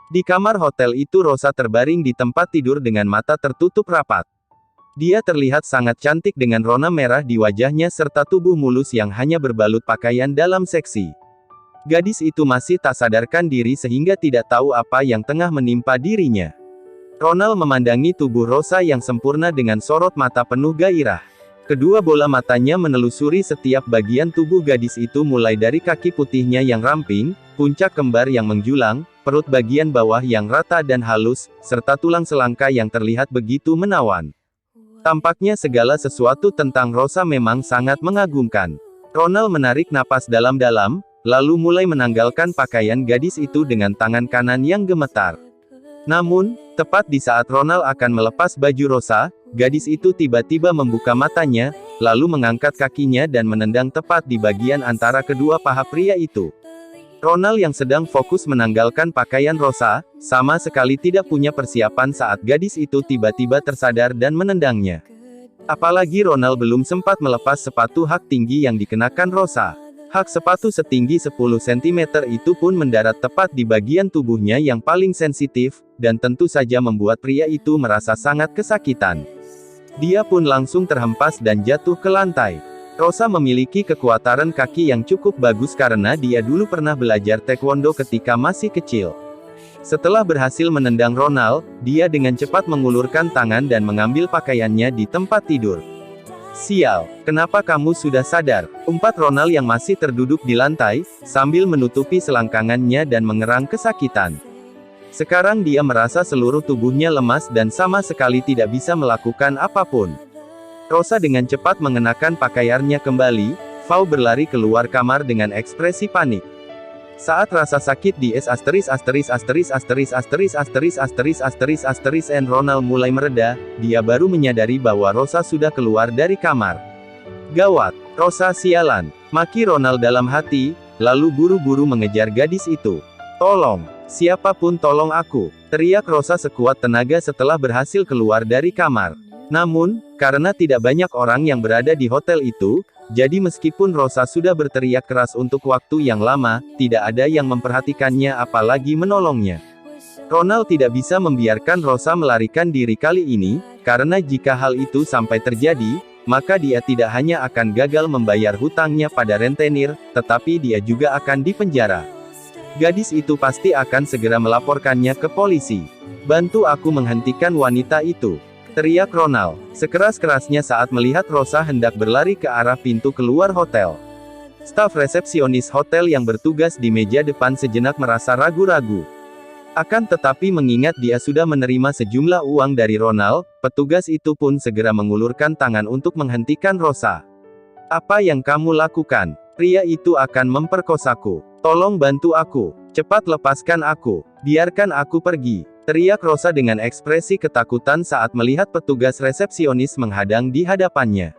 Di kamar hotel itu Rosa terbaring di tempat tidur dengan mata tertutup rapat. Dia terlihat sangat cantik dengan rona merah di wajahnya serta tubuh mulus yang hanya berbalut pakaian dalam seksi. Gadis itu masih tak sadarkan diri sehingga tidak tahu apa yang tengah menimpa dirinya. Ronald memandangi tubuh Rosa yang sempurna dengan sorot mata penuh gairah. Kedua bola matanya menelusuri setiap bagian tubuh gadis itu mulai dari kaki putihnya yang ramping, puncak kembar yang menjulang, perut bagian bawah yang rata dan halus, serta tulang selangka yang terlihat begitu menawan. Tampaknya segala sesuatu tentang Rosa memang sangat mengagumkan. Ronald menarik napas dalam-dalam, lalu mulai menanggalkan pakaian gadis itu dengan tangan kanan yang gemetar. Namun, tepat di saat Ronald akan melepas baju Rosa, gadis itu tiba-tiba membuka matanya, lalu mengangkat kakinya dan menendang tepat di bagian antara kedua paha pria itu. Ronald yang sedang fokus menanggalkan pakaian Rosa, sama sekali tidak punya persiapan saat gadis itu tiba-tiba tersadar dan menendangnya. Apalagi Ronald belum sempat melepas sepatu hak tinggi yang dikenakan Rosa. Hak sepatu setinggi 10 cm itu pun mendarat tepat di bagian tubuhnya yang paling sensitif, dan tentu saja membuat pria itu merasa sangat kesakitan. Dia pun langsung terhempas dan jatuh ke lantai. Rosa memiliki kekuatan kaki yang cukup bagus karena dia dulu pernah belajar taekwondo ketika masih kecil. Setelah berhasil menendang Ronald, dia dengan cepat mengulurkan tangan dan mengambil pakaiannya di tempat tidur. "Sial, kenapa kamu sudah sadar?" umpat Ronald yang masih terduduk di lantai, sambil menutupi selangkangannya dan mengerang kesakitan. Sekarang dia merasa seluruh tubuhnya lemas dan sama sekali tidak bisa melakukan apapun. Rosa dengan cepat mengenakan pakaiannya kembali, Fau berlari keluar kamar dengan ekspresi panik. Saat rasa sakit di Ronald mulai mereda, dia baru menyadari bahwa Rosa sudah keluar dari kamar. Gawat, Rosa sialan, maki Ronald dalam hati, lalu buru-buru mengejar gadis itu. "Tolong, siapapun tolong aku!" teriak Rosa sekuat tenaga setelah berhasil keluar dari kamar. Namun, karena tidak banyak orang yang berada di hotel itu, jadi meskipun Rosa sudah berteriak keras untuk waktu yang lama, tidak ada yang memperhatikannya apalagi menolongnya. Ronald tidak bisa membiarkan Rosa melarikan diri kali ini, karena jika hal itu sampai terjadi, maka dia tidak hanya akan gagal membayar hutangnya pada rentenir, tetapi dia juga akan dipenjara. Gadis itu pasti akan segera melaporkannya ke polisi. "Bantu aku menghentikan wanita itu!" teriak Ronald, sekeras-kerasnya saat melihat Rosa hendak berlari ke arah pintu keluar hotel. Staf resepsionis hotel yang bertugas di meja depan sejenak merasa ragu-ragu. Akan tetapi mengingat dia sudah menerima sejumlah uang dari Ronald, petugas itu pun segera mengulurkan tangan untuk menghentikan Rosa. "Apa yang kamu lakukan? Pria itu akan memperkosaku. Tolong bantu aku. Cepat lepaskan aku. Biarkan aku pergi!" teriak Rosa dengan ekspresi ketakutan saat melihat petugas resepsionis menghadang di hadapannya.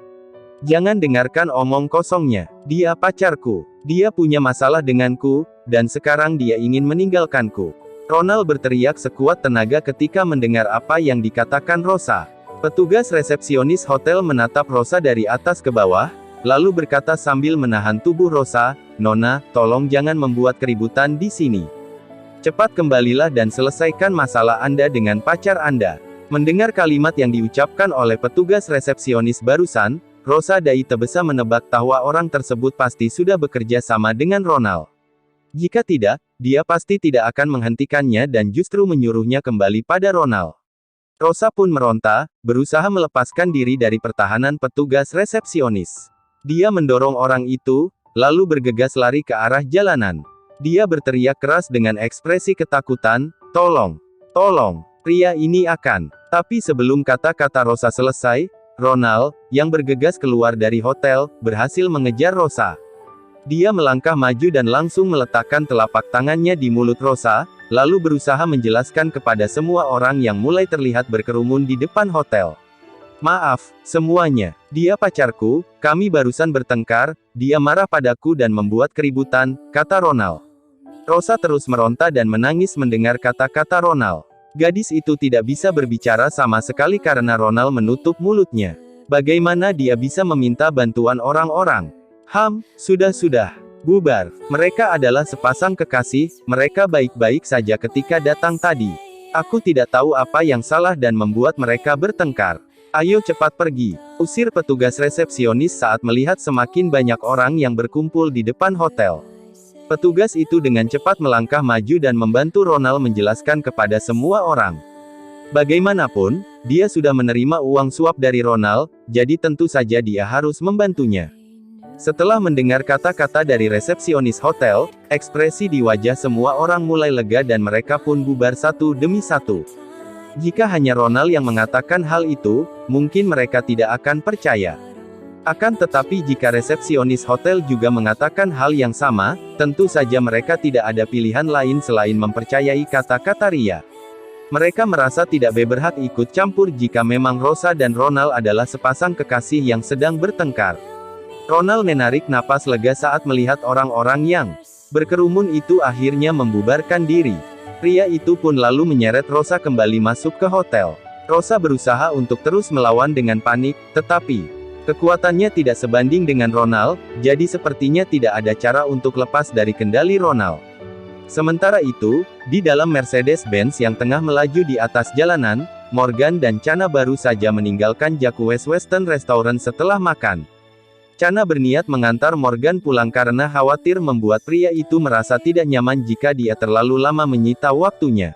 "Jangan dengarkan omong kosongnya. Dia pacarku. Dia punya masalah denganku, dan sekarang dia ingin meninggalkanku." Ronald berteriak sekuat tenaga ketika mendengar apa yang dikatakan Rosa. Petugas resepsionis hotel menatap Rosa dari atas ke bawah, lalu berkata sambil menahan tubuh Rosa, "Nona, tolong jangan membuat keributan di sini. Cepat kembalilah dan selesaikan masalah Anda dengan pacar Anda." Mendengar kalimat yang diucapkan oleh petugas resepsionis barusan, Rosa dai terbesa menebak bahwa orang tersebut pasti sudah bekerja sama dengan Ronald. Jika tidak, dia pasti tidak akan menghentikannya dan justru menyuruhnya kembali pada Ronald. Rosa pun meronta, berusaha melepaskan diri dari pertahanan petugas resepsionis. Dia mendorong orang itu, lalu bergegas lari ke arah jalanan. Dia berteriak keras dengan ekspresi ketakutan, "Tolong! Tolong! Pria ini akan..." Tapi sebelum kata-kata Rosa selesai, Ronald, yang bergegas keluar dari hotel, berhasil mengejar Rosa. Dia melangkah maju dan langsung meletakkan telapak tangannya di mulut Rosa, lalu berusaha menjelaskan kepada semua orang yang mulai terlihat berkerumun di depan hotel. "Maaf, semuanya. Dia pacarku, kami barusan bertengkar, dia marah padaku dan membuat keributan," kata Ronald. Rosa terus meronta dan menangis mendengar kata-kata Ronald. Gadis itu tidak bisa berbicara sama sekali karena Ronald menutup mulutnya. Bagaimana dia bisa meminta bantuan orang-orang? Sudah-sudah. Bubar. Mereka adalah sepasang kekasih, mereka baik-baik saja ketika datang tadi. Aku tidak tahu apa yang salah dan membuat mereka bertengkar. Ayo cepat pergi, usir petugas resepsionis saat melihat semakin banyak orang yang berkumpul di depan hotel. Petugas itu dengan cepat melangkah maju dan membantu Ronald menjelaskan kepada semua orang. Bagaimanapun, dia sudah menerima uang suap dari Ronald, jadi tentu saja dia harus membantunya. Setelah mendengar kata-kata dari resepsionis hotel, ekspresi di wajah semua orang mulai lega dan mereka pun bubar satu demi satu. Jika hanya Ronald yang mengatakan hal itu, mungkin mereka tidak akan percaya. Akan tetapi jika resepsionis hotel juga mengatakan hal yang sama, tentu saja mereka tidak ada pilihan lain selain mempercayai kata-kata Ria. Mereka merasa tidak berhak ikut campur jika memang Rosa dan Ronald adalah sepasang kekasih yang sedang bertengkar. Ronald menarik napas lega saat melihat orang-orang yang berkerumun itu akhirnya membubarkan diri. Pria itu pun lalu menyeret Rosa kembali masuk ke hotel. Rosa berusaha untuk terus melawan dengan panik, tetapi kekuatannya tidak sebanding dengan Ronald, jadi sepertinya tidak ada cara untuk lepas dari kendali Ronald. Sementara itu, di dalam Mercedes-Benz yang tengah melaju di atas jalanan, Morgan dan Chana baru saja meninggalkan Jacques Western Restaurant setelah makan. Chana berniat mengantar Morgan pulang karena khawatir membuat pria itu merasa tidak nyaman jika dia terlalu lama menyita waktunya.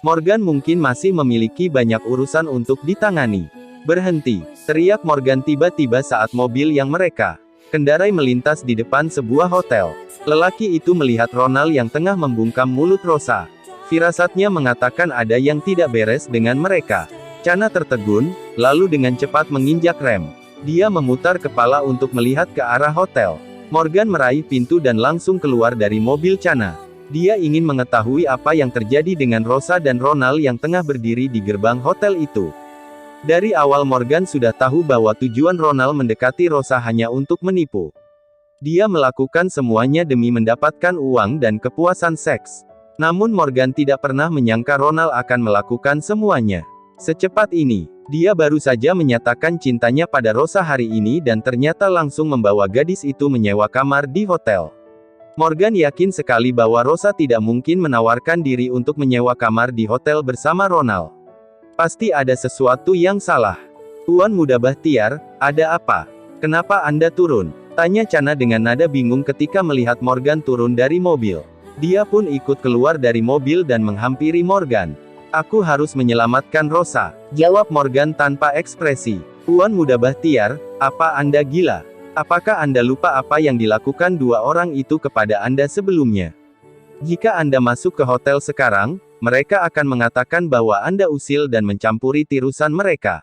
Morgan mungkin masih memiliki banyak urusan untuk ditangani. Berhenti, teriak Morgan tiba-tiba saat mobil yang mereka kendarai melintas di depan sebuah hotel. Lelaki itu melihat Ronald yang tengah membungkam mulut Rosa. Firasatnya mengatakan ada yang tidak beres dengan mereka. Chana tertegun, lalu dengan cepat menginjak rem. Dia memutar kepala untuk melihat ke arah hotel. Morgan meraih pintu dan langsung keluar dari mobil Chana. Dia ingin mengetahui apa yang terjadi dengan Rosa dan Ronald yang tengah berdiri di gerbang hotel itu. Dari awal Morgan sudah tahu bahwa tujuan Ronald mendekati Rosa hanya untuk menipu. Dia melakukan semuanya demi mendapatkan uang dan kepuasan seks. Namun Morgan tidak pernah menyangka Ronald akan melakukan semuanya secepat ini. Dia baru saja menyatakan cintanya pada Rosa hari ini dan ternyata langsung membawa gadis itu menyewa kamar di hotel. Morgan yakin sekali bahwa Rosa tidak mungkin menawarkan diri untuk menyewa kamar di hotel bersama Ronald. Pasti ada sesuatu yang salah. Tuan Muda Bahtiar, ada apa? Kenapa Anda turun? Tanya Chana dengan nada bingung ketika melihat Morgan turun dari mobil. Dia pun ikut keluar dari mobil dan menghampiri Morgan. Aku harus menyelamatkan Rosa, jawab Morgan tanpa ekspresi. Tuan Muda Bahtiar, apa Anda gila? Apakah Anda lupa apa yang dilakukan dua orang itu kepada Anda sebelumnya? Jika Anda masuk ke hotel sekarang, mereka akan mengatakan bahwa Anda usil dan mencampuri tirusan mereka.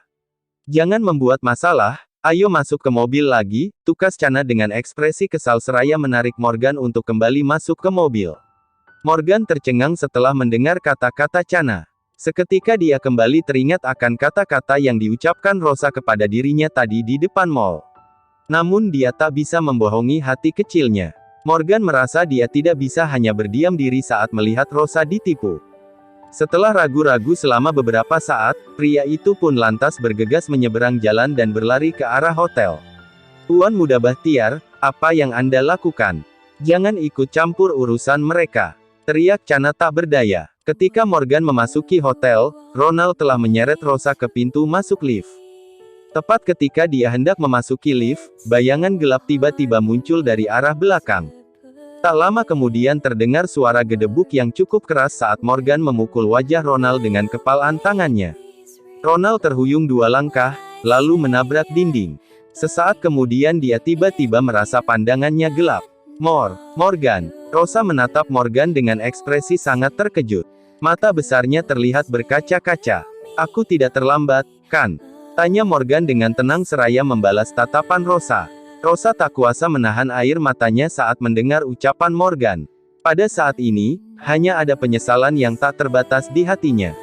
Jangan membuat masalah, ayo masuk ke mobil lagi, tukas Chana dengan ekspresi kesal seraya menarik Morgan untuk kembali masuk ke mobil. Morgan tercengang setelah mendengar kata-kata Chana. Seketika dia kembali teringat akan kata-kata yang diucapkan Rosa kepada dirinya tadi di depan mall. Namun dia tak bisa membohongi hati kecilnya. Morgan merasa dia tidak bisa hanya berdiam diri saat melihat Rosa ditipu. Setelah ragu-ragu selama beberapa saat, pria itu pun lantas bergegas menyeberang jalan dan berlari ke arah hotel. Tuan Muda Bahtiar, apa yang Anda lakukan? Jangan ikut campur urusan mereka, teriak Chana tak berdaya. Ketika Morgan memasuki hotel, Ronald telah menyeret Rosa ke pintu masuk lift. Tepat ketika dia hendak memasuki lift, bayangan gelap tiba-tiba muncul dari arah belakang. Tak lama kemudian terdengar suara gedebuk yang cukup keras saat Morgan memukul wajah Ronald dengan kepalan tangannya. Ronald terhuyung dua langkah, lalu menabrak dinding. Sesaat kemudian dia tiba-tiba merasa pandangannya gelap. Morgan. Rosa menatap Morgan dengan ekspresi sangat terkejut. Mata besarnya terlihat berkaca-kaca. Aku tidak terlambat, kan? Tanya Morgan dengan tenang seraya membalas tatapan Rosa. Rosa tak kuasa menahan air matanya saat mendengar ucapan Morgan. Pada saat ini, hanya ada penyesalan yang tak terbatas di hatinya.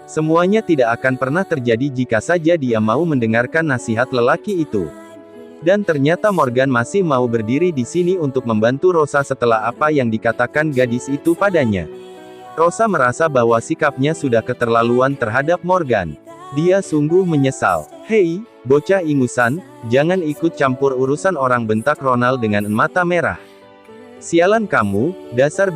Semuanya tidak akan pernah terjadi jika saja dia mau mendengarkan nasihat lelaki itu. Dan ternyata Morgan masih mau berdiri di sini untuk membantu Rosa setelah apa yang dikatakan gadis itu padanya. Rosa merasa bahwa sikapnya sudah keterlaluan terhadap Morgan. Dia sungguh menyesal. Hei, bocah ingusan, jangan ikut campur urusan orang, bentak Ronald dengan mata merah. Sialan kamu, dasar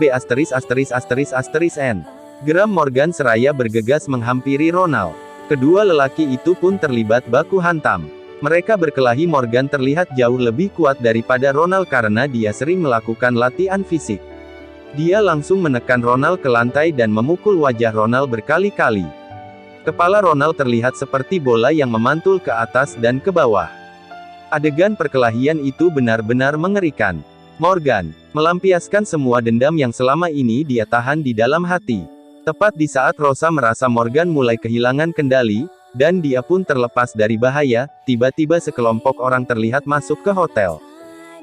B**************************************************************************************************************************************************************Kedua lelaki itu pun terlibat baku hantam. Mereka berkelahi. Morgan terlihat jauh lebih kuat daripada Ronald karena dia sering melakukan latihan fisik. Dia langsung menekan Ronald ke lantai dan memukul wajah Ronald berkali-kali. Kepala Ronald terlihat seperti bola yang memantul ke atas dan ke bawah. Adegan perkelahian itu benar-benar mengerikan. Morgan melampiaskan semua dendam yang selama ini dia tahan di dalam hati. Tepat di saat Rosa merasa Morgan mulai kehilangan kendali, dan dia pun terlepas dari bahaya, tiba-tiba sekelompok orang terlihat masuk ke hotel.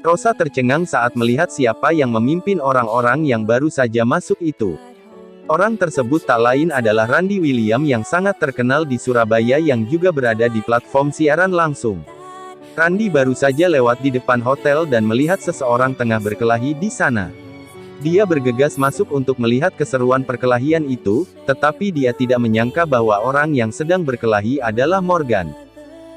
Rosa tercengang saat melihat siapa yang memimpin orang-orang yang baru saja masuk itu. Orang tersebut tak lain adalah Randy William yang sangat terkenal di Surabaya yang juga berada di platform siaran langsung. Randy baru saja lewat di depan hotel dan melihat seseorang tengah berkelahi di sana. Dia bergegas masuk untuk melihat keseruan perkelahian itu, tetapi dia tidak menyangka bahwa orang yang sedang berkelahi adalah Morgan.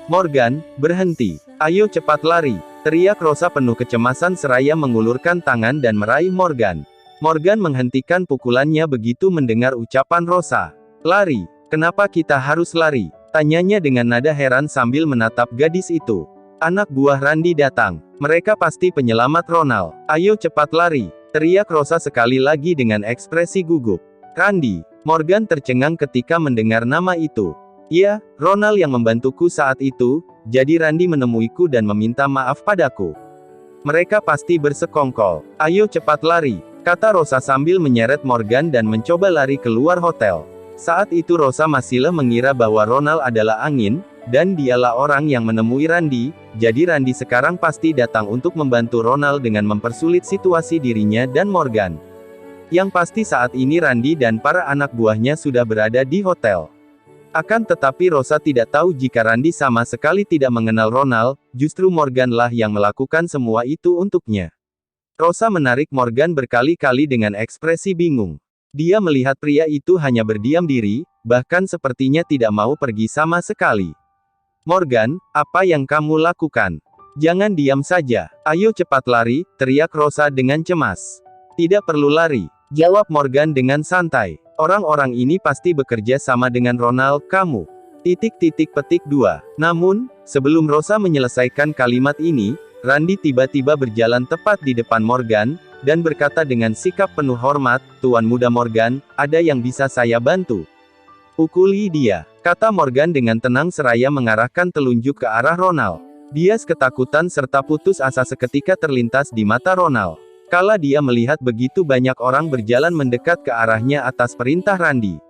"Morgan, berhenti. Ayo cepat lari!" teriak Rosa penuh kecemasan seraya mengulurkan tangan dan meraih Morgan. Morgan menghentikan pukulannya begitu mendengar ucapan Rosa. "Lari? Kenapa kita harus lari?" tanyanya dengan nada heran sambil menatap gadis itu. Anak buah Randy datang. Mereka pasti penyelamat Ronald. "Ayo cepat lari!" teriak Rosa sekali lagi dengan ekspresi gugup. "Randy." Morgan tercengang ketika mendengar nama itu. "Ya, Ronald yang membantuku saat itu, jadi Randy menemuiku dan meminta maaf padaku. Mereka pasti bersekongkol. Ayo cepat lari," kata Rosa sambil menyeret Morgan dan mencoba lari keluar hotel. Saat itu Rosa masih mengira bahwa Ronald adalah angin, dan dialah orang yang menemui Randy, jadi Randy sekarang pasti datang untuk membantu Ronald dengan mempersulit situasi dirinya dan Morgan. Yang pasti saat ini Randy dan para anak buahnya sudah berada di hotel. Akan tetapi Rosa tidak tahu jika Randy sama sekali tidak mengenal Ronald, justru Morgan lah yang melakukan semua itu untuknya. Rosa menarik Morgan berkali-kali dengan ekspresi bingung. Dia melihat pria itu hanya berdiam diri, bahkan sepertinya tidak mau pergi sama sekali. "Morgan, apa yang kamu lakukan? Jangan diam saja. Ayo cepat lari," teriak Rosa dengan cemas. "Tidak perlu lari," jawab Morgan dengan santai. "Orang-orang ini pasti bekerja sama dengan Ronald, kamu." Petik 2. Namun, sebelum Rosa menyelesaikan kalimat ini, Randy tiba-tiba berjalan tepat di depan Morgan, dan berkata dengan sikap penuh hormat, "Tuan Muda Morgan, ada yang bisa saya bantu?" "Pukuli dia," kata Morgan dengan tenang seraya mengarahkan telunjuk ke arah Ronald. Bias ketakutan serta putus asa seketika terlintas di mata Ronald. Kala dia melihat begitu banyak orang berjalan mendekat ke arahnya atas perintah Randy.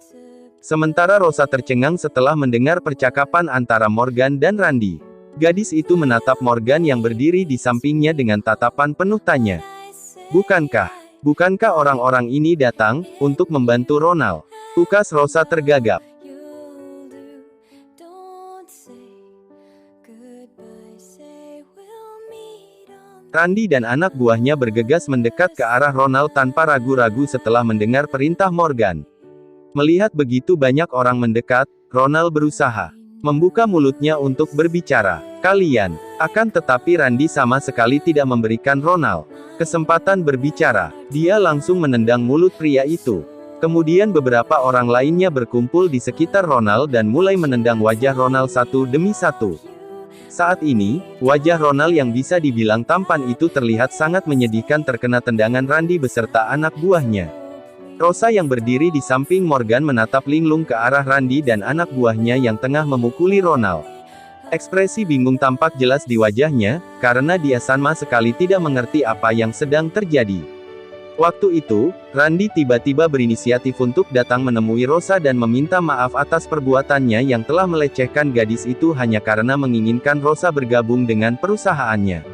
Sementara Rosa tercengang setelah mendengar percakapan antara Morgan dan Randy. Gadis itu menatap Morgan yang berdiri di sampingnya dengan tatapan penuh tanya. Bukankah orang-orang ini datang untuk membantu Ronald?" Ukas Rosa tergagap. Randy dan anak buahnya bergegas mendekat ke arah Ronald tanpa ragu-ragu setelah mendengar perintah Morgan. Melihat begitu banyak orang mendekat, Ronald berusaha membuka mulutnya untuk berbicara. "Kalian." Akan tetapi Randy sama sekali tidak memberikan Ronald kesempatan berbicara. Dia langsung menendang mulut pria itu. Kemudian beberapa orang lainnya berkumpul di sekitar Ronald dan mulai menendang wajah Ronald satu demi satu. Saat ini, wajah Ronald yang bisa dibilang tampan itu terlihat sangat menyedihkan terkena tendangan Randy beserta anak buahnya. Rosa yang berdiri di samping Morgan menatap linglung ke arah Randy dan anak buahnya yang tengah memukuli Ronald. Ekspresi bingung tampak jelas di wajahnya, karena dia sama sekali tidak mengerti apa yang sedang terjadi. Waktu itu, Randy tiba-tiba berinisiatif untuk datang menemui Rosa dan meminta maaf atas perbuatannya yang telah melecehkan gadis itu hanya karena menginginkan Rosa bergabung dengan perusahaannya.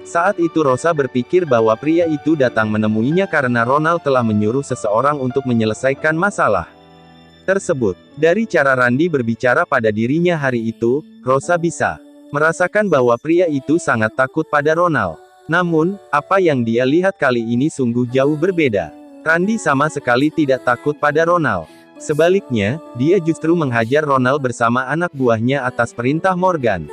Saat itu Rosa berpikir bahwa pria itu datang menemuinya karena Ronald telah menyuruh seseorang untuk menyelesaikan masalah tersebut. Dari cara Randy berbicara pada dirinya hari itu, Rosa bisa merasakan bahwa pria itu sangat takut pada Ronald. Namun, apa yang dia lihat kali ini sungguh jauh berbeda. Randy sama sekali tidak takut pada Ronald. Sebaliknya, dia justru menghajar Ronald bersama anak buahnya atas perintah Morgan.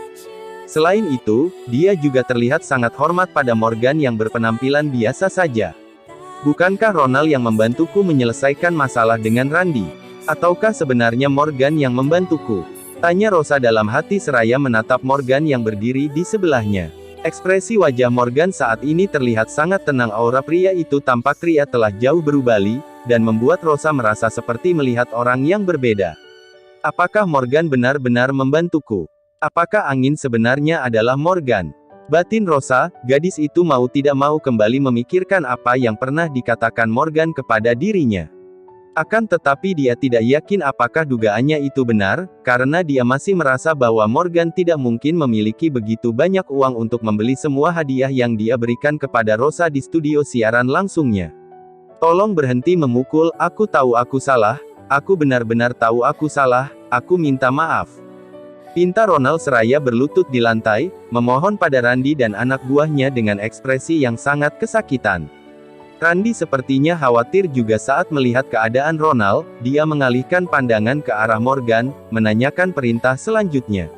Selain itu, dia juga terlihat sangat hormat pada Morgan yang berpenampilan biasa saja. Bukankah Ronald yang membantuku menyelesaikan masalah dengan Randy? Ataukah sebenarnya Morgan yang membantuku? Tanya Rosa dalam hati seraya menatap Morgan yang berdiri di sebelahnya. Ekspresi wajah Morgan saat ini terlihat sangat tenang. Aura pria itu tampak pria telah jauh berubah, dan membuat Rosa merasa seperti melihat orang yang berbeda. Apakah Morgan benar-benar membantuku? Apakah angin sebenarnya adalah Morgan? Batin Rosa, gadis itu mau tidak mau kembali memikirkan apa yang pernah dikatakan Morgan kepada dirinya. Akan tetapi dia tidak yakin apakah dugaannya itu benar, karena dia masih merasa bahwa Morgan tidak mungkin memiliki begitu banyak uang untuk membeli semua hadiah yang dia berikan kepada Rosa di studio siaran langsungnya. Tolong berhenti memukul, aku tahu aku salah, aku benar-benar tahu aku salah, aku minta maaf. Pinta Ronald seraya berlutut di lantai, memohon pada Randy dan anak buahnya dengan ekspresi yang sangat kesakitan. Randy sepertinya khawatir juga saat melihat keadaan Ronald, dia mengalihkan pandangan ke arah Morgan, menanyakan perintah selanjutnya.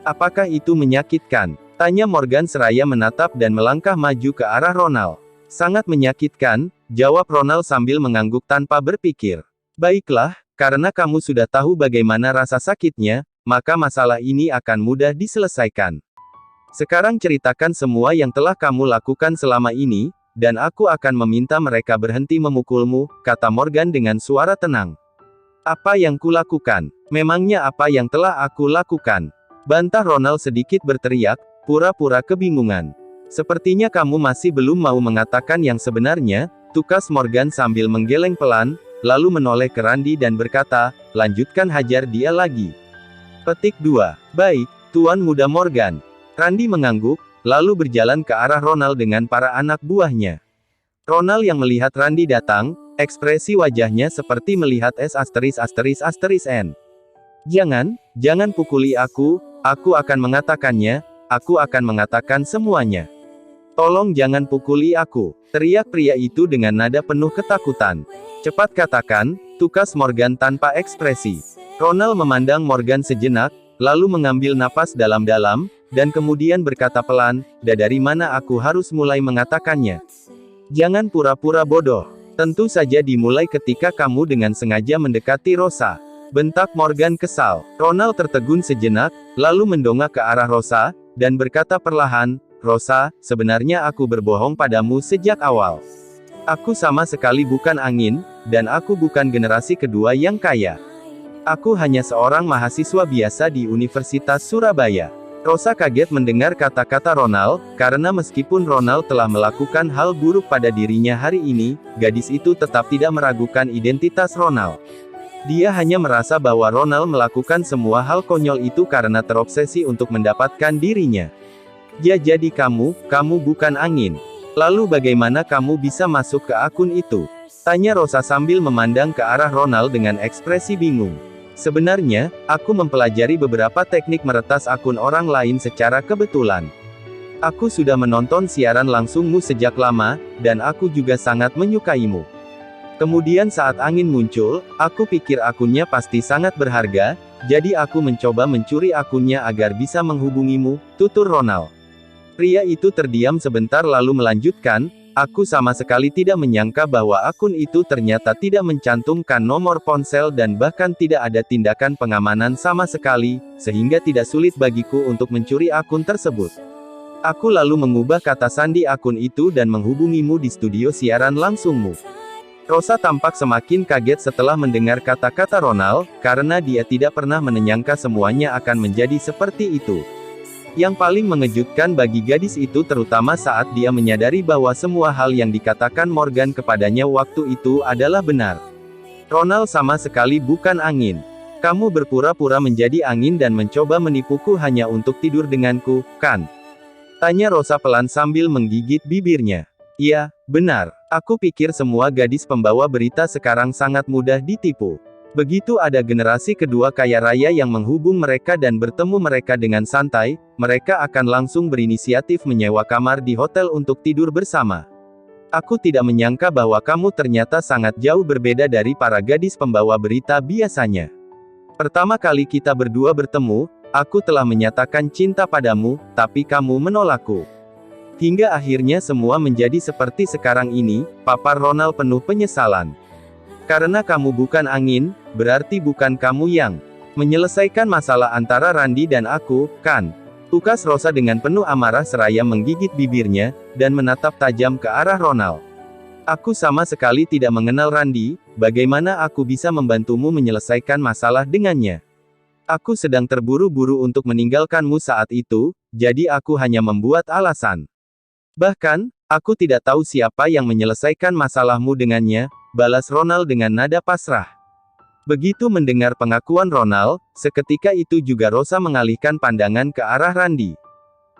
Apakah itu menyakitkan? Tanya Morgan seraya menatap dan melangkah maju ke arah Ronald. Sangat menyakitkan, jawab Ronald sambil mengangguk tanpa berpikir. Baiklah, karena kamu sudah tahu bagaimana rasa sakitnya, maka masalah ini akan mudah diselesaikan. Sekarang ceritakan semua yang telah kamu lakukan selama ini, dan aku akan meminta mereka berhenti memukulmu, kata Morgan dengan suara tenang. Apa yang kulakukan? Memangnya apa yang telah aku lakukan? Bantah Ronald sedikit berteriak, pura-pura kebingungan. Sepertinya kamu masih belum mau mengatakan yang sebenarnya, tukas Morgan sambil menggeleng pelan, lalu menoleh ke Randy dan berkata, lanjutkan hajar dia lagi. Petik 2. Baik, Tuan Muda Morgan. Randy mengangguk, lalu berjalan ke arah Ronald dengan para anak buahnya. Ronald yang melihat Randy datang, ekspresi wajahnya seperti melihat S*****N. Jangan pukuli aku akan mengatakannya, aku akan mengatakan semuanya. Tolong jangan pukuli aku, teriak pria itu dengan nada penuh ketakutan. Cepat katakan, tukas Morgan tanpa ekspresi. Ronald memandang Morgan sejenak, lalu mengambil napas dalam-dalam, dan kemudian berkata pelan, dari mana aku harus mulai mengatakannya? Jangan pura-pura bodoh. Tentu saja dimulai ketika kamu dengan sengaja mendekati Rosa. Bentak Morgan kesal. Ronald tertegun sejenak, lalu mendongak ke arah Rosa, dan berkata perlahan, Rosa, sebenarnya aku berbohong padamu sejak awal. Aku sama sekali bukan angin, dan aku bukan generasi kedua yang kaya. Aku hanya seorang mahasiswa biasa di Universitas Surabaya. Rosa kaget mendengar kata-kata Ronald, karena meskipun Ronald telah melakukan hal buruk pada dirinya hari ini, gadis itu tetap tidak meragukan identitas Ronald. Dia hanya merasa bahwa Ronald melakukan semua hal konyol itu karena terobsesi untuk mendapatkan dirinya. Jadi kamu bukan angin. Lalu bagaimana kamu bisa masuk ke akun itu? Tanya Rosa sambil memandang ke arah Ronald dengan ekspresi bingung. Sebenarnya, aku mempelajari beberapa teknik meretas akun orang lain secara kebetulan. Aku sudah menonton siaran langsungmu sejak lama, dan aku juga sangat menyukaimu. Kemudian saat angin muncul, aku pikir akunnya pasti sangat berharga, jadi aku mencoba mencuri akunnya agar bisa menghubungimu, tutur Ronald. Pria itu terdiam sebentar lalu melanjutkan, aku sama sekali tidak menyangka bahwa akun itu ternyata tidak mencantumkan nomor ponsel dan bahkan tidak ada tindakan pengamanan sama sekali, sehingga tidak sulit bagiku untuk mencuri akun tersebut. Aku lalu mengubah kata sandi akun itu dan menghubungimu di studio siaran langsungmu. Rosa tampak semakin kaget setelah mendengar kata-kata Ronald, karena dia tidak pernah menyangka semuanya akan menjadi seperti itu. Yang paling mengejutkan bagi gadis itu terutama saat dia menyadari bahwa semua hal yang dikatakan Morgan kepadanya waktu itu adalah benar. Ronald sama sekali bukan angin. Kamu berpura-pura menjadi angin dan mencoba menipuku hanya untuk tidur denganku, kan? Tanya Rosa pelan sambil menggigit bibirnya. Iya, benar. Aku pikir semua gadis pembawa berita sekarang sangat mudah ditipu. Begitu ada generasi kedua kaya raya yang menghubung mereka dan bertemu mereka dengan santai, mereka akan langsung berinisiatif menyewa kamar di hotel untuk tidur bersama. Aku tidak menyangka bahwa kamu ternyata sangat jauh berbeda dari para gadis pembawa berita biasanya. Pertama kali kita berdua bertemu, Aku telah menyatakan cinta padamu, tapi kamu menolakku. Hingga akhirnya semua menjadi seperti sekarang ini, papar Ronald penuh penyesalan. Karena kamu bukan angin, berarti bukan kamu yang menyelesaikan masalah antara Randy dan aku, kan? Tukas Rosa dengan penuh amarah seraya menggigit bibirnya, dan menatap tajam ke arah Ronald. Aku sama sekali tidak mengenal Randy, bagaimana aku bisa membantumu menyelesaikan masalah dengannya? Aku sedang terburu-buru untuk meninggalkanmu saat itu, jadi aku hanya membuat alasan. Bahkan, aku tidak tahu siapa yang menyelesaikan masalahmu dengannya, balas Ronald dengan nada pasrah. Begitu mendengar pengakuan Ronald, seketika itu juga Rosa mengalihkan pandangan ke arah Randy.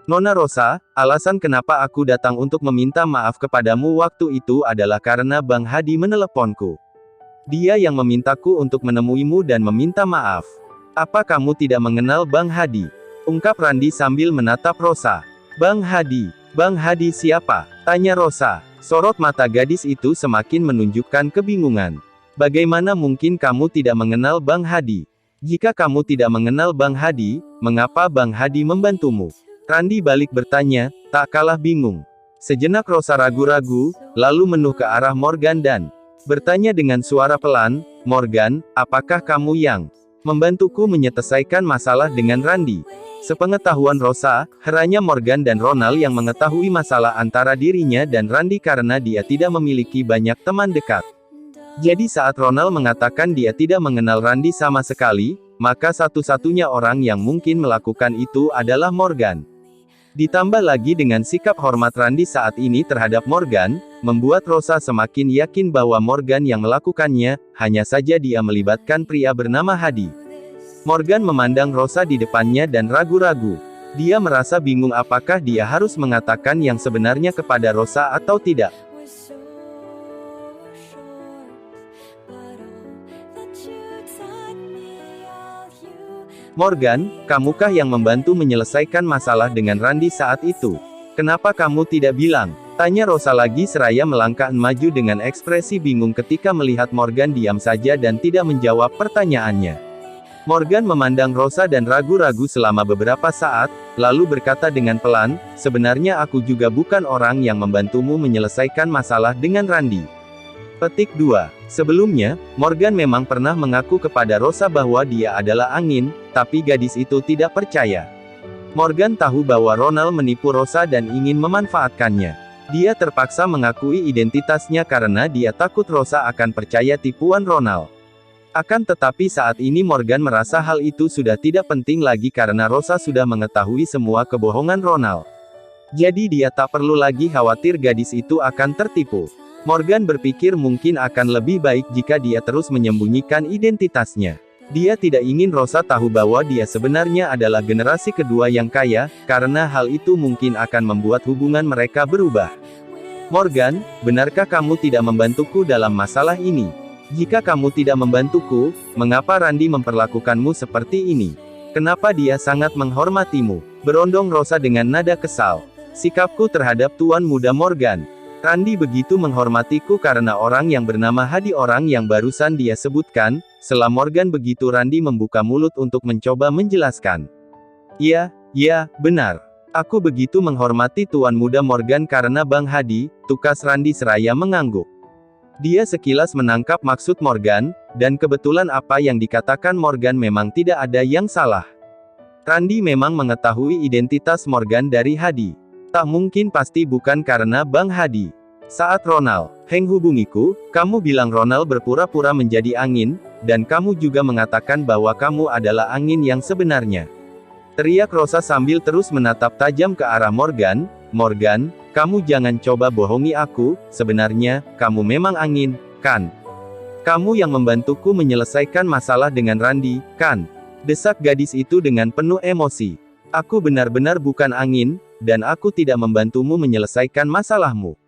Nona Rosa, alasan kenapa aku datang untuk meminta maaf kepadamu waktu itu adalah karena Bang Hadi meneleponku. Dia yang memintaku untuk menemuimu dan meminta maaf. Apa kamu tidak mengenal Bang Hadi? Ungkap Randy sambil menatap Rosa. Bang Hadi siapa? Tanya Rosa. Sorot mata gadis itu semakin menunjukkan kebingungan. Bagaimana mungkin kamu tidak mengenal Bang Hadi? Jika kamu tidak mengenal Bang Hadi, mengapa Bang Hadi membantumu? Randy balik bertanya, tak kalah bingung. Sejenak Rosa ragu-ragu, lalu menoleh ke arah Morgan dan bertanya dengan suara pelan, Morgan, apakah kamu yang membantuku menyelesaikan masalah dengan Randy? Sepengetahuan Rosa, hanya Morgan dan Ronald yang mengetahui masalah antara dirinya dan Randy karena dia tidak memiliki banyak teman dekat. Jadi saat Ronald mengatakan dia tidak mengenal Randy sama sekali, maka satu-satunya orang yang mungkin melakukan itu adalah Morgan. Ditambah lagi dengan sikap hormat Randy saat ini terhadap Morgan, membuat Rosa semakin yakin bahwa Morgan yang melakukannya, hanya saja dia melibatkan pria bernama Hadi. Morgan memandang Rosa di depannya dan ragu-ragu. Dia merasa bingung apakah dia harus mengatakan yang sebenarnya kepada Rosa atau tidak. Morgan, kamukah yang membantu menyelesaikan masalah dengan Randy saat itu? Kenapa kamu tidak bilang? Tanya Rosa lagi seraya melangkah maju dengan ekspresi bingung ketika melihat Morgan diam saja dan tidak menjawab pertanyaannya. Morgan memandang Rosa dan ragu-ragu selama beberapa saat, lalu berkata dengan pelan, sebenarnya aku juga bukan orang yang membantumu menyelesaikan masalah dengan Randy. Petik 2. Sebelumnya, Morgan memang pernah mengaku kepada Rosa bahwa dia adalah angin, tapi gadis itu tidak percaya. Morgan tahu bahwa Ronald menipu Rosa dan ingin memanfaatkannya. Dia terpaksa mengakui identitasnya karena dia takut Rosa akan percaya tipuan Ronald. Akan tetapi saat ini Morgan merasa hal itu sudah tidak penting lagi karena Rosa sudah mengetahui semua kebohongan Ronald. Jadi dia tak perlu lagi khawatir gadis itu akan tertipu. Morgan berpikir mungkin akan lebih baik jika dia terus menyembunyikan identitasnya. Dia tidak ingin Rosa tahu bahwa dia sebenarnya adalah generasi kedua yang kaya, karena hal itu mungkin akan membuat hubungan mereka berubah. Morgan, benarkah kamu tidak membantuku dalam masalah ini? Jika kamu tidak membantuku, mengapa Randy memperlakukanmu seperti ini? Kenapa dia sangat menghormatimu? Berondong Rosa dengan nada kesal. Sikapku terhadap Tuan Muda Morgan. Randy begitu menghormatiku karena orang yang bernama Hadi orang yang barusan dia sebutkan. Setelah Morgan begitu Randy membuka mulut untuk mencoba menjelaskan. Ya, benar. Aku begitu menghormati Tuan Muda Morgan karena Bang Hadi, tukas Randy seraya mengangguk. Dia sekilas menangkap maksud Morgan, dan kebetulan apa yang dikatakan Morgan memang tidak ada yang salah. Randy memang mengetahui identitas Morgan dari Hadi. Tak mungkin pasti bukan karena Bang Hadi. Saat Ronald, Heng hubungiku, kamu bilang Ronald berpura-pura menjadi angin, dan kamu juga mengatakan bahwa kamu adalah angin yang sebenarnya. Teriak Rosa sambil terus menatap tajam ke arah Morgan, Morgan, kamu jangan coba bohongi aku, sebenarnya, kamu memang angin, kan? Kamu yang membantuku menyelesaikan masalah dengan Randy, kan? Desak gadis itu dengan penuh emosi. Aku benar-benar bukan angin, dan aku tidak membantumu menyelesaikan masalahmu.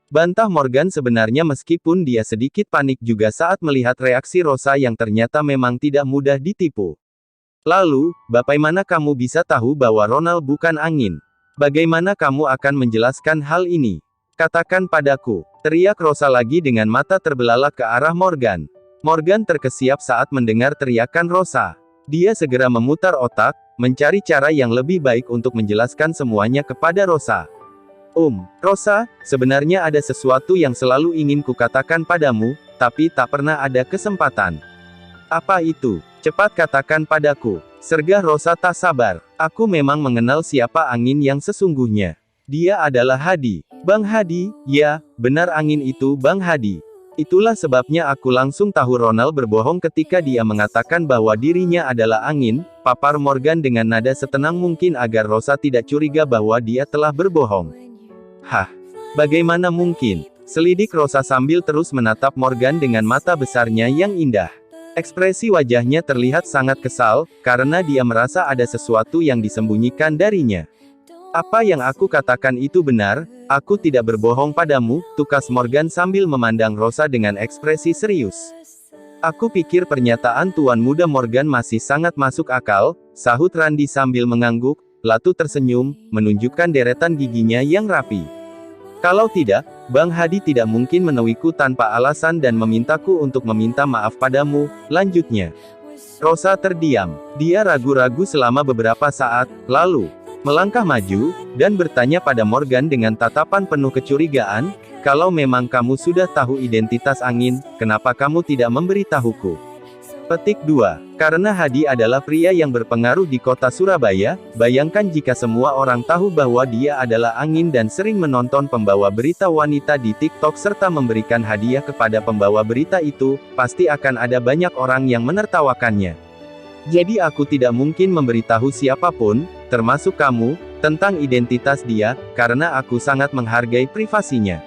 Bantah Morgan sebenarnya meskipun dia sedikit panik juga saat melihat reaksi Rosa yang ternyata memang tidak mudah ditipu. Lalu, bagaimana kamu bisa tahu bahwa Ronald bukan angin? Bagaimana kamu akan menjelaskan hal ini? Katakan padaku, teriak Rosa lagi dengan mata terbelalak ke arah Morgan. Morgan terkesiap saat mendengar teriakan Rosa. Dia segera memutar otak, mencari cara yang lebih baik untuk menjelaskan semuanya kepada Rosa. Rosa, sebenarnya ada sesuatu yang selalu ingin kukatakan padamu, tapi tak pernah ada kesempatan. Apa itu? Cepat katakan padaku. Sergah Rosa tak sabar. Aku memang mengenal siapa angin yang sesungguhnya. Dia adalah Hadi. Bang Hadi, ya, benar angin itu Bang Hadi. Itulah sebabnya aku langsung tahu Ronald berbohong ketika dia mengatakan bahwa dirinya adalah angin, papar Morgan dengan nada setenang mungkin agar Rosa tidak curiga bahwa dia telah berbohong. Hah? Bagaimana mungkin? Selidik Rosa sambil terus menatap Morgan dengan mata besarnya yang indah. Ekspresi wajahnya terlihat sangat kesal, karena dia merasa ada sesuatu yang disembunyikan darinya. Apa yang aku katakan itu benar, aku tidak berbohong padamu, tukas Morgan sambil memandang Rosa dengan ekspresi serius. Aku pikir pernyataan Tuan Muda Morgan masih sangat masuk akal, sahut Randy sambil mengangguk, lalu tersenyum, menunjukkan deretan giginya yang rapi. Kalau tidak, Bang Hadi tidak mungkin menewiku tanpa alasan dan memintaku untuk meminta maaf padamu, lanjutnya. Rosa terdiam. Dia ragu-ragu selama beberapa saat, lalu melangkah maju, dan bertanya pada Morgan dengan tatapan penuh kecurigaan, kalau memang kamu sudah tahu identitas angin, kenapa kamu tidak memberitahuku? Petik 2. Karena Hadi adalah pria yang berpengaruh di kota Surabaya, bayangkan jika semua orang tahu bahwa dia adalah angin dan sering menonton pembawa berita wanita di TikTok serta memberikan hadiah kepada pembawa berita itu, pasti akan ada banyak orang yang menertawakannya. Jadi aku tidak mungkin memberitahu siapapun, termasuk kamu, tentang identitas dia, karena aku sangat menghargai privasinya.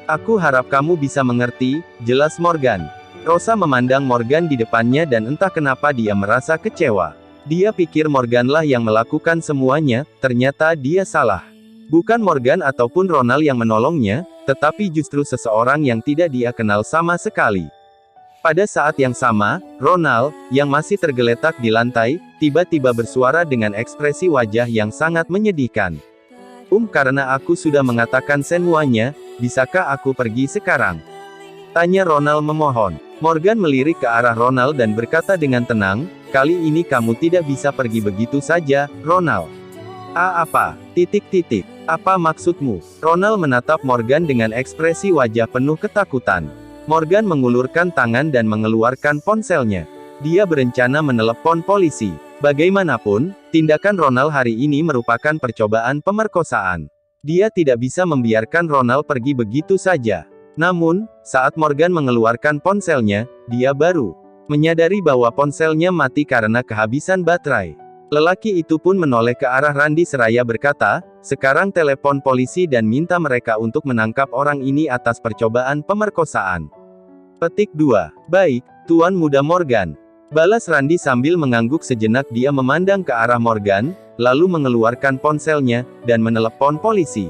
Aku harap kamu bisa mengerti, jelas Morgan. Rosa memandang Morgan di depannya dan entah kenapa dia merasa kecewa. Dia pikir Morganlah yang melakukan semuanya, ternyata dia salah. Bukan Morgan ataupun Ronald yang menolongnya, tetapi justru seseorang yang tidak dia kenal sama sekali. Pada saat yang sama, Ronald, yang masih tergeletak di lantai, tiba-tiba bersuara dengan ekspresi wajah yang sangat menyedihkan. Karena aku sudah mengatakan semuanya, bisakah aku pergi sekarang? Tanya Ronald memohon. Morgan melirik ke arah Ronald dan berkata dengan tenang, kali ini kamu tidak bisa pergi begitu saja, Ronald. Apa? Apa maksudmu? Ronald menatap Morgan dengan ekspresi wajah penuh ketakutan. Morgan mengulurkan tangan dan mengeluarkan ponselnya. Dia berencana menelepon polisi. Bagaimanapun, tindakan Ronald hari ini merupakan percobaan pemerkosaan. Dia tidak bisa membiarkan Ronald pergi begitu saja. Namun, saat Morgan mengeluarkan ponselnya, dia baru menyadari bahwa ponselnya mati karena kehabisan baterai. Lelaki itu pun menoleh ke arah Randy seraya berkata, sekarang telepon polisi dan minta mereka untuk menangkap orang ini atas percobaan pemerkosaan. Petik 2. Baik, Tuan Muda Morgan. Balas Randy sambil mengangguk sejenak. Dia memandang ke arah Morgan, lalu mengeluarkan ponselnya, dan menelepon polisi.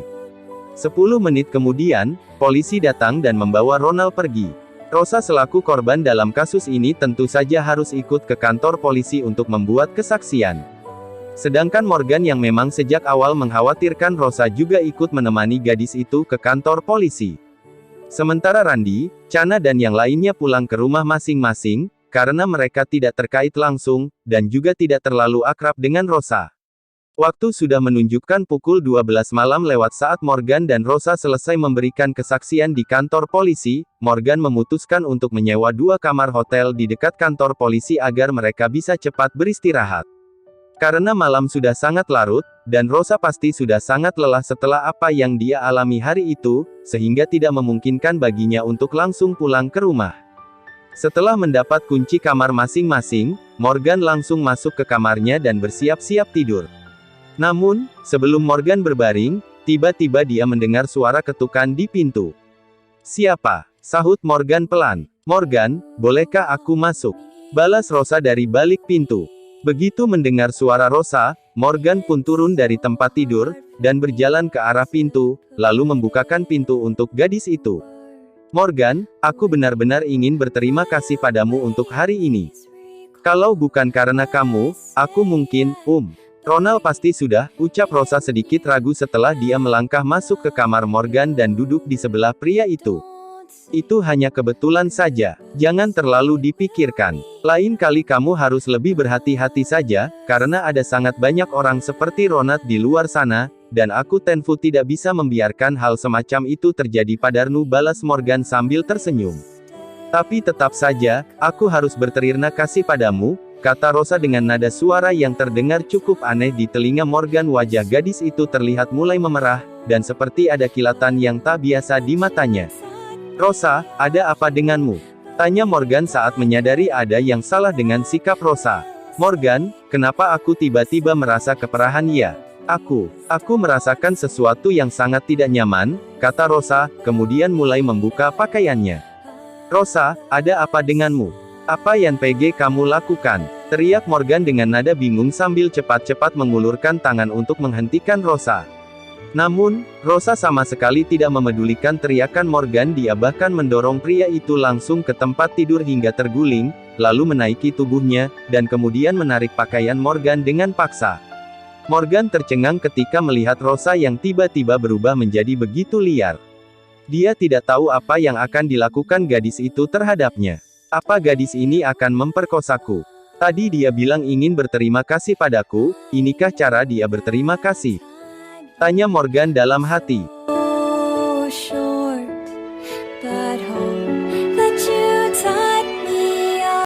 10 menit kemudian, polisi datang dan membawa Ronald pergi. Rosa selaku korban dalam kasus ini tentu saja harus ikut ke kantor polisi untuk membuat kesaksian. Sedangkan Morgan yang memang sejak awal mengkhawatirkan Rosa juga ikut menemani gadis itu ke kantor polisi. Sementara Randy, Chana dan yang lainnya pulang ke rumah masing-masing, karena mereka tidak terkait langsung, dan juga tidak terlalu akrab dengan Rosa. Waktu sudah menunjukkan pukul 12 malam lewat saat Morgan dan Rosa selesai memberikan kesaksian di kantor polisi. Morgan memutuskan untuk menyewa 2 kamar hotel di dekat kantor polisi agar mereka bisa cepat beristirahat. Karena malam sudah sangat larut, dan Rosa pasti sudah sangat lelah setelah apa yang dia alami hari itu, sehingga tidak memungkinkan baginya untuk langsung pulang ke rumah. Setelah mendapat kunci kamar masing-masing, Morgan langsung masuk ke kamarnya dan bersiap-siap tidur. Namun, sebelum Morgan berbaring, tiba-tiba dia mendengar suara ketukan di pintu. "Siapa?" sahut Morgan pelan. "Morgan, bolehkah aku masuk?" balas Rosa dari balik pintu. Begitu mendengar suara Rosa, Morgan pun turun dari tempat tidur, dan berjalan ke arah pintu, lalu membukakan pintu untuk gadis itu. "Morgan, aku benar-benar ingin berterima kasih padamu untuk hari ini. Kalau bukan karena kamu, aku mungkin, Ronald pasti sudah," ucap Rosa sedikit ragu setelah dia melangkah masuk ke kamar Morgan dan duduk di sebelah pria itu. Itu hanya kebetulan saja. Jangan terlalu dipikirkan. Lain kali kamu harus lebih berhati-hati saja, karena ada sangat banyak orang seperti Ronald di luar sana, dan aku Tenfu tidak bisa membiarkan hal semacam itu terjadi padamu, balas Morgan sambil tersenyum. Tapi tetap saja, aku harus berterima kasih padamu, kata Rosa dengan nada suara yang terdengar cukup aneh di telinga Morgan. Wajah gadis itu terlihat mulai memerah, dan seperti ada kilatan yang tak biasa di matanya. Rosa, ada apa denganmu? Tanya Morgan saat menyadari ada yang salah dengan sikap Rosa. Morgan, kenapa aku tiba-tiba merasa keperahan ya? Aku merasakan sesuatu yang sangat tidak nyaman, kata Rosa, kemudian mulai membuka pakaiannya. Rosa, ada apa denganmu? Apa yang PG kamu lakukan? Teriak Morgan dengan nada bingung sambil cepat-cepat mengulurkan tangan untuk menghentikan Rosa. Namun, Rosa sama sekali tidak memedulikan teriakan Morgan. Dia bahkan mendorong pria itu langsung ke tempat tidur hingga terguling, lalu menaiki tubuhnya, dan kemudian menarik pakaian Morgan dengan paksa. Morgan tercengang ketika melihat Rosa yang tiba-tiba berubah menjadi begitu liar. Dia tidak tahu apa yang akan dilakukan gadis itu terhadapnya. Apa gadis ini akan memperkosaku? Tadi dia bilang ingin berterima kasih padaku, inikah cara dia berterima kasih? Tanya Morgan dalam hati.